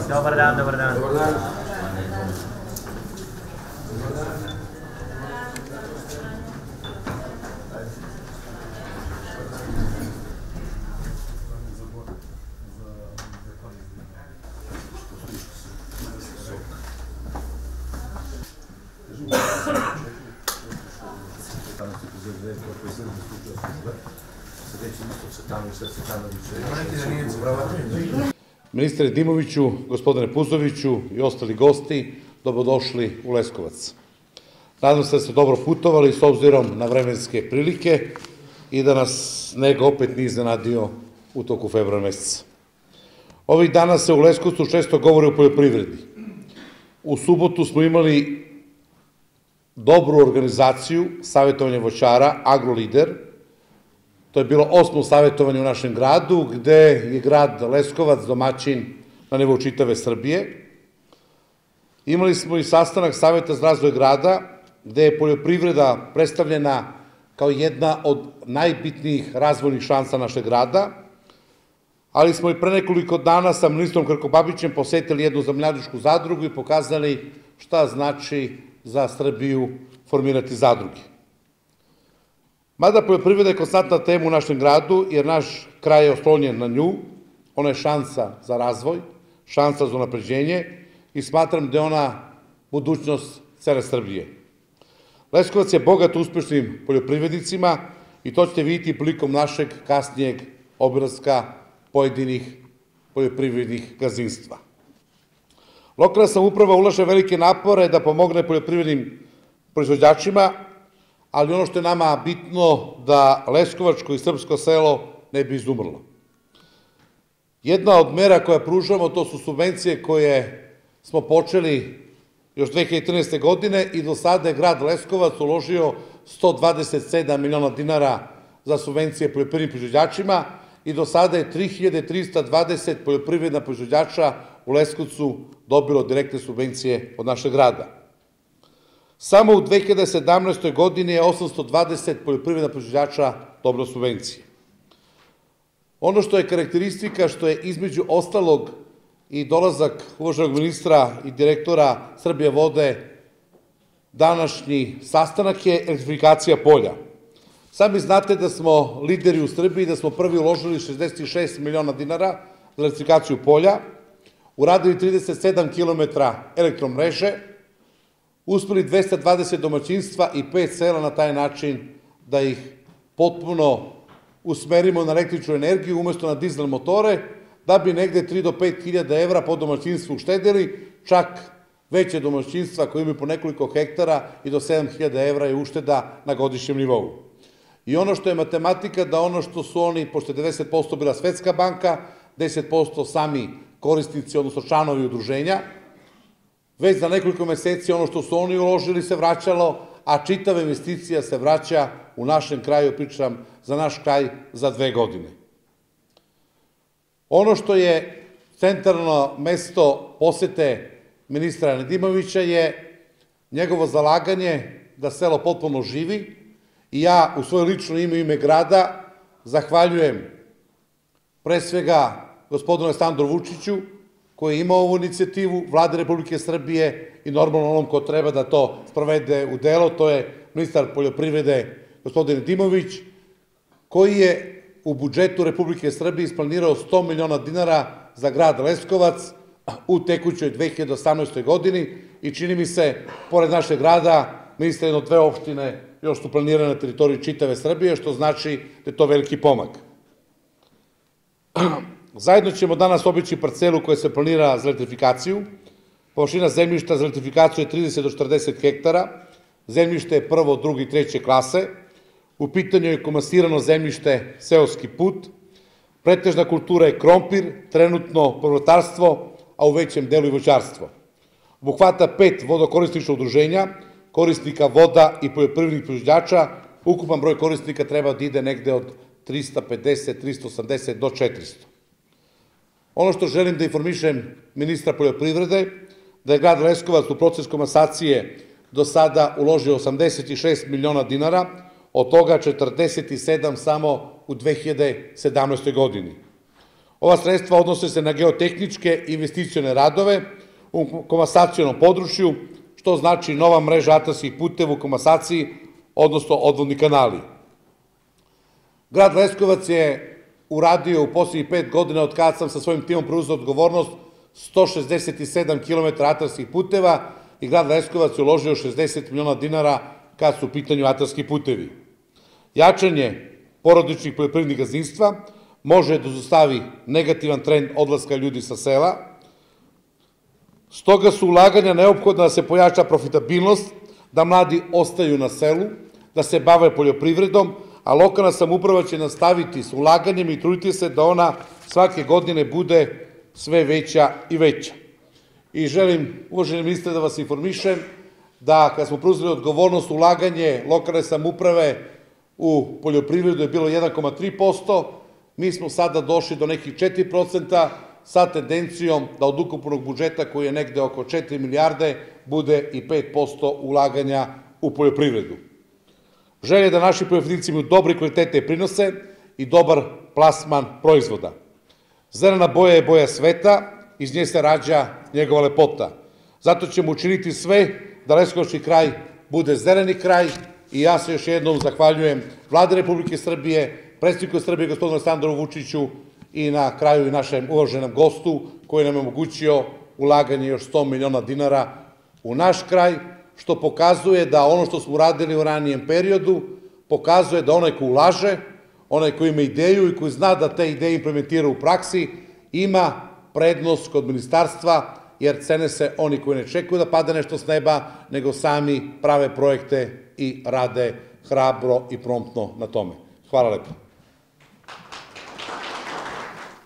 Dobar dan, dobar dan. Ministre Dimoviću, gospodine Puzoviću i ostali gosti, dobrodošli u Leskovac. Nadam se da ste dobro putovali s obzirom na vremenske prilike i da nas sneg opet nije iznenadio u toku februara meseca. Ovih dana se u Leskovcu često govori o poljoprivredi. U subotu smo imali dobru organizaciju savjetovanja voćara, AgroLider. To je bilo 8. savjetovanje u našem gradu, gde je grad Leskovac domaćin na nivou čitave Srbije. Imali smo i sastanak Saveta za razvoj grada, gde je poljoprivreda predstavljena kao jedna od najbitnijih razvojnih šansa našeg grada, ali smo i pre nekoliko dana sa ministrom Krkobabićem posetili jednu zemljoradničku zadrugu i pokazali šta znači za Srbiju formirati zadruge. Mada poljoprivreda je konstantna tema u našem gradu, jer naš kraj je oslonjen na nju, ona je šansa za razvoj, šansa za unapređenje i smatram da je ona budućnost cele Srbije. Leskovac je bogat uspešnim poljoprivrednicima i to ćete vidjeti prilikom našeg kasnijeg obilaska pojedinih poljoprivrednih gazdinstva. Lokalna samouprava ulaže velike napore da pomogne poljoprivrednim proizvođačima, ali ono što je nama bitno da leskovačko i srpsko selo ne bi izumrlo. Jedna od mera koje pružamo to su subvencije koje smo počeli još 2013. godine i do sada je grad Leskovac uložio 127 miliona dinara za subvencije poljoprivrednim proizvođačima i do sada je 3320 poljoprivredna proizvođača u Leskovcu dobilo direktne subvencije od našeg grada. Samo u 2017. godini je 820 poljoprivredna proizvođača dobilo subvencije. Ono što je karakteristika, što je između ostalog i dolazak uvaženog ministra i direktora Srbije vode, današnji sastanak je elektrifikacija polja. Sami znate da smo lideri u Srbiji, da smo prvi uložili 66 miliona dinara za elektrifikaciju polja, uradili 37 kilometra elektromreže, uspeli 220 domaćinstva i 5 sela na taj način da ih potpuno usmerimo na električnu energiju umesto na dizel motore, da bi negde 3 do 5 hiljada evra po domaćinstvu uštedili, čak veće domaćinstva koje imaju po nekoliko hektara i do 7.000 evra je ušteda na godišnjem nivou. I ono što je matematika, da ono što su oni, pošto je 90% bila Svetska banka, 10% sami korisnici, odnosno članovi udruženja, već za nekoliko meseci ono što su oni uložili se vraćalo, a čitava investicija se vraća u našem kraju, pričam za naš kraj, za 2 godine. Ono što je centralno mesto posete ministra Nedimovića je njegovo zalaganje da selo potpuno živi i ja u svoje lično ime i ime grada zahvaljujem pre svega gospodinu Aleksandru Vučiću, koji je imao ovu inicijativu, Vlade Republike Srbije i normalno onom ko treba da to sprovede u delo, to je ministar poljoprivrede gospodin Dimović, koji je u budžetu Republike Srbije isplanirao 100 miliona dinara za grad Leskovac u tekućoj 2018. godini i čini mi se, pored našeg grada, ministar, jedno 2 opštine još su planirane na teritoriji čitave Srbije, što znači da je to veliki pomak. Zajedno ćemo danas obići parcelu koja se planira za elektrifikaciju. Površina zemljišta za elektrifikaciju je 30 do 40 hektara. Zemljište je prvo, drugi i treće klase. U pitanju je komasirano zemljište seoski put. Pretežna kultura je krompir, trenutno povrtarstvo, a u većem delu i voćarstvo. Obuhvata 5 vodokorisničkih udruženja, korisnika voda i poljoprivrednih proizvođača. Ukupan broj korisnika treba da ide negde od 350, 380 do 400. Ono što želim da informišem ministra poljoprivrede, da je grad Leskovac u proces komasacije do sada uložio 86 miliona dinara, od toga 47 samo u 2017. godini. Ova sredstva odnose se na geotehničke investicione radove u komasacionom području, što znači nova mreža atarskih puteva u komasaciji, odnosno odvodni kanali. Grad Leskovac je uradio u poslednjih 5 godina od kada sam sa svojim timom preuzeo odgovornost 167 km atarskih puteva i grad Leskovac je uložio 60 miliona dinara kad su u pitanju atarski putevi. Jačanje porodičnih poljoprivrednih gazdinstva može da zaustavi negativan trend odlaska ljudi sa sela. Stoga su ulaganja neophodna da se pojača profitabilnost, da mladi ostaju na selu, da se bave poljoprivredom, a lokalna samouprava će nastaviti s ulaganjem i truditi se da ona svake godine bude sve veća i veća. I želim, uvaženi ministre, da vas informišem da kad smo preuzeli odgovornost, ulaganje lokalne samouprave u poljoprivredu je bilo 1,3%, mi smo sada došli do nekih 4%, sa tendencijom da od ukupnog budžeta koji je negde oko 4 milijarde bude i 5% ulaganja u poljoprivredu. Želje da naši poljoprivrednici imaju dobre kvalitete prinose i dobar plasman proizvoda. Zelena boja je boja sveta, iz nje se rađa njegova lepota. Zato ćemo učiniti sve da leskovački kraj bude zeleni kraj i ja se još jednom zahvaljujem Vladi Republike Srbije, predsjedniku Srbije gospodinu Aleksandru Vučiću i na kraju i našem uvaženom gostu koji nam je omogućio ulaganje još 100 miliona dinara u naš kraj, što pokazuje da ono što smo uradili u ranijem periodu, pokazuje da onaj ko ulaže, onaj ko ima ideju i koji zna da te ideje implementira u praksi, ima prednost kod ministarstva, jer cene se oni koji ne čekuju da pada nešto s neba, nego sami prave projekte i rade hrabro i promptno na tome. Hvala lepo.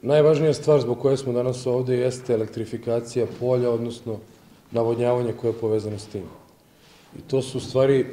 Najvažnija stvar zbog koje smo danas ovde jeste elektrifikacija polja, odnosno navodnjavanje koje je povezano s tim. I to su stvari,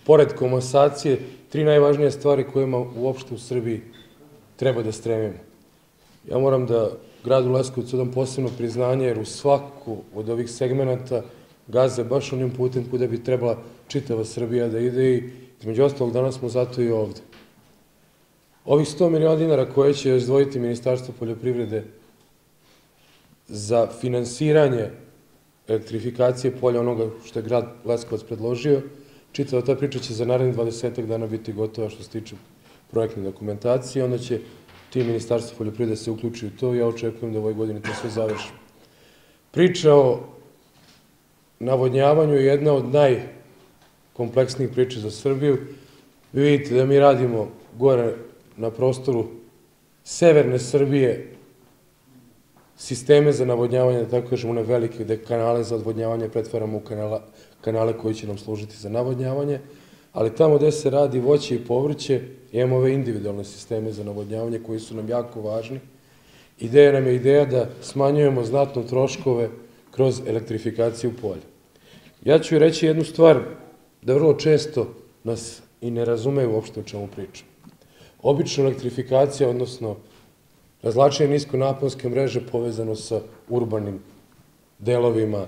pored komasacije, 3 najvažnije stvari kojima uopšte u Srbiji treba da stremimo. Ja moram da gradu Leskovcu dam posebno priznanje, jer u svaku od ovih segmenata gaze baš onim putem kuda bi trebala čitava Srbija da ide i između ostalog danas smo zato i ovde. Ovih 100 miliona dinara koje će izdvojiti Ministarstvo poljoprivrede za finansiranje elektrifikacije polja onoga što je grad Leskovac predložio, čitava ta priča će za narednih 20 dana biti gotova što se tiče projektne dokumentacije, onda će tim Ministarstvo poljoprivrede se uključi u to i ja očekujem da u ovoj godini to sve završi. Priča o navodnjavanju je jedna od najkompleksnijih priča za Srbiju. Vi vidite da mi radimo gore na prostoru severne Srbije sisteme za navodnjavanje, da tako kažemo, one velike, gde kanale za odvodnjavanje pretvaramo u kanale koji će nam služiti za navodnjavanje, ali tamo gde se radi voće i povrće, imamo ove individualne sisteme za navodnjavanje koji su nam jako važni. Ideja nam je ideja da smanjujemo znatno troškove kroz elektrifikaciju polja. Ja ću reći jednu stvar, da vrlo često nas i ne razumeju uopšte o čemu pričam. Obično elektrifikacija, odnosno razvlačenje niskonaponske mreže povezano sa urbanim delovima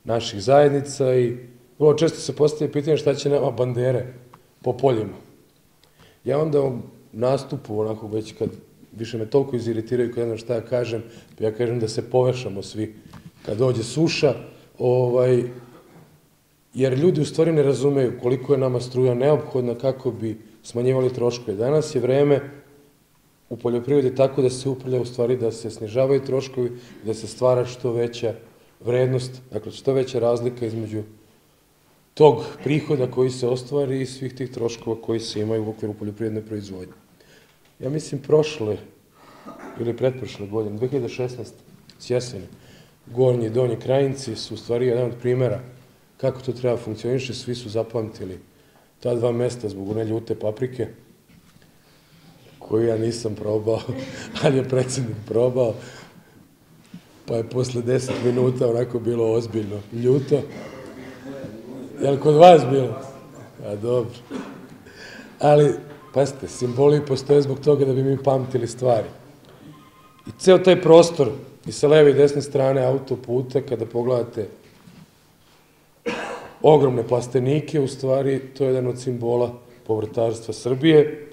naših zajednica i vrlo često se postavlja pitanje šta će nama bandere po poljima. Ja onda u nastupu, onako već kad više me toliko iziritiraju kad ne znam šta ja kažem, ja kažem da se povešamo svi kad dođe suša, jer ljudi u stvari ne razumeju koliko je nama struja neophodna kako bi smanjivali troškove. Danas je vreme u poljoprivredi tako da se upravlja u stvari da se snižavaju troškovi, da se stvara što veća vrednost, dakle što veća razlika između tog prihoda koji se ostvari i svih tih troškova koji se imaju u okviru poljoprivredne proizvodnje. Ja mislim prošle ili pretprošle godine, 2016. s jesene, Gornji i Donji Krajinci su u stvari jedan od primjera kako to treba funkcioniše, svi su zapamtili ta 2 mesta zbog one ljute paprike, koju ja nisam probao, ali je predsjednik probao, pa je posle 10 minuta onako bilo ozbiljno ljuto. Je li kod vas bilo? A dobro. Ali, pazite, simboli postoje zbog toga da bi mi pamtili stvari. I ceo taj prostor i sa leve i desne strane autoputa, kada pogledate ogromne plastenike, u stvari to je jedan od simbola povrtarstva Srbije.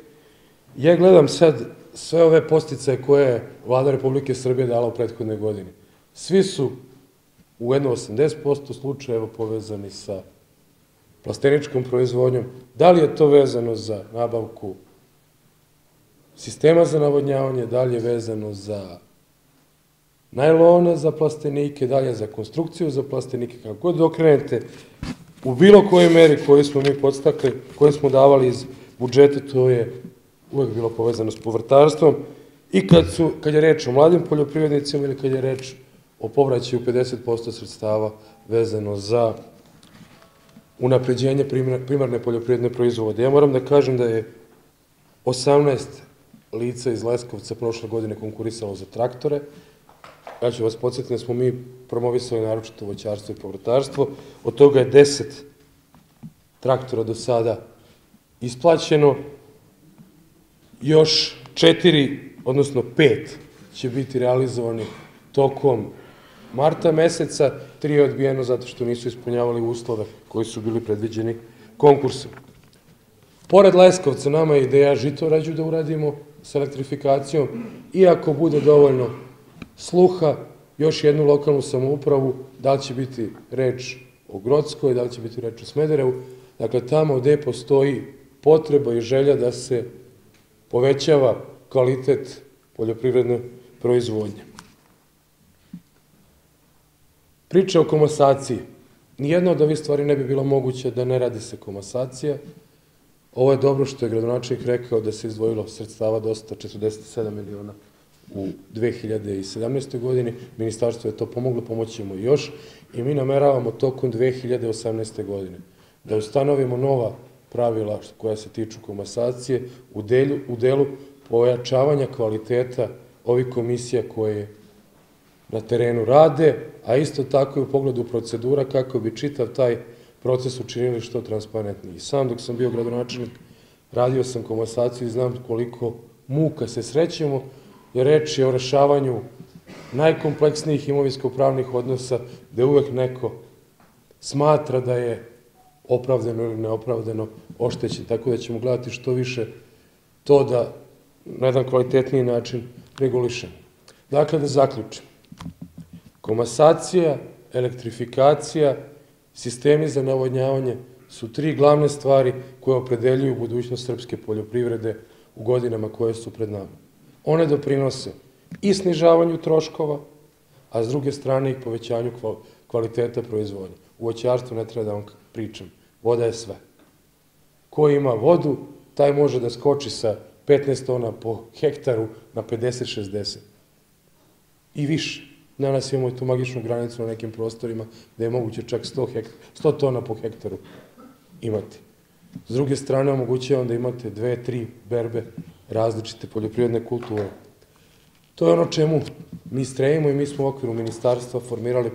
Ja gledam sad sve ove posticaje koje je Vlada Republike Srbije dala u prethodnoj godini. Svi su u jedno 80% slučajeva povezani sa plasteničkom proizvodnjom. Da li je to vezano za nabavku sistema za navodnjavanje, da li je vezano za najlona za plastenike, da li je za konstrukciju za plastenike, kako god okrenete, u bilo kojoj meri koju smo mi podstakli, koju smo davali iz budžeta, to je uvek bilo povezano s povrtarstvom. I kad je reč o mladim poljoprivrednicima ili kad je reč o povraćaju 50% sredstava vezano za unapređenje primarne poljoprivredne proizvode. Ja moram da kažem da je 18 lica iz Leskovca prošle godine konkurisalo za traktore. Ja ću vas podsjetiti da smo mi promovisali naročito voćarstvo i povrtarstvo. Od toga je 10 traktora do sada isplaćeno. Još 4, odnosno 5 će biti realizovani tokom marta meseca. 3 je odbijeno zato što nisu ispunjavali uslove koji su bili predviđeni konkursom. Pored Leskovca nama je ideja Žitorađu da uradimo sa elektrifikacijom i ako bude dovoljno sluha, još jednu lokalnu samoupravu, da li će biti reč o Grockoj, da li će biti reč o Smederevu, dakle tamo gde postoji potreba i želja da se povećava kvalitet poljoprivredne proizvodnje. Priča o komasaciji. Nijedna od ovih stvari ne bi bila moguća da ne radi se komasacija. Ovo je dobro što je gradonačelnik rekao da se izdvojilo sredstava dosta, 47 miliona u 2017. godini. Ministarstvo je to pomoglo, pomoćemo još i mi nameravamo tokom 2018. godine da ustanovimo nova pravila koja se tiču komasacije u delu pojačavanja kvaliteta ovih komisija koje na terenu rade, a isto tako i u pogledu procedura kako bi čitav taj proces učinili što transparentniji. Sam dok sam bio gradonačelnik radio sam komasaciju i znam koliko muka se srećemo, jer reč je o rešavanju najkompleksnijih imovinsko-pravnih odnosa gde uvek neko smatra da je opravdano ili neopravdano oštećen, tako da ćemo gledati što više to da na jedan kvalitetniji način regulišemo. Dakle, da zaključim. Komasacija, elektrifikacija, sistemi za navodnjavanje su 3 glavne stvari koje opredeljuju budućnost srpske poljoprivrede u godinama koje su pred nama. One doprinose i snižavanju troškova, a s druge strane i povećanju kvaliteta proizvodnje. U voćarstvu ne treba da vam pričam, voda je sve. Ko ima vodu, taj može da skoči sa 15 tona po hektaru na 50-60 i više. Danas imamo i tu magičnu granicu na nekim prostorima gde je moguće čak 100 tona po hektaru imati. S druge strane, omogućavam da imate 2-3 berbe različite poljoprivredne kulture. To je ono čemu mi stremimo i mi smo u okviru ministarstva formirali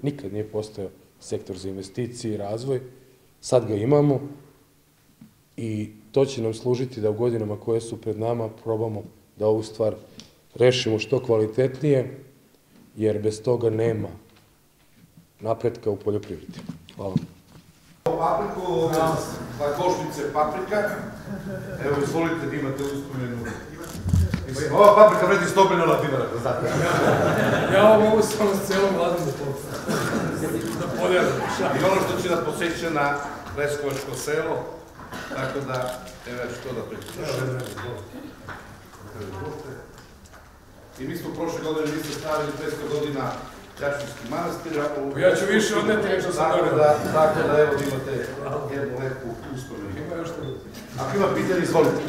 nikad nije postojao sektor za investicije i razvoj, sad ga imamo i to će nam služiti da u godinama koje su pred nama probamo da ovu stvar rešimo što kvalitetnije, jer bez toga nema napretka u poljoprivredi. Hvala. Papriku, košnice paprika, evo izvolite da imate uspomenu. Ova paprika vredi 100 miliona dinara, da znate. Ja ovo mogu samo s celom vladom da podelim. I ono što će da poseće na Leskovačko selo, tako da, evo ja ću to da pričam. I mi smo prošle godine niste stavili 500 godina Đačinski manastira. Ja ću više odneti nek što sam dobro. Tako da evo imate jednu lepu uspomenu. Ako ima pitanje, izvolite.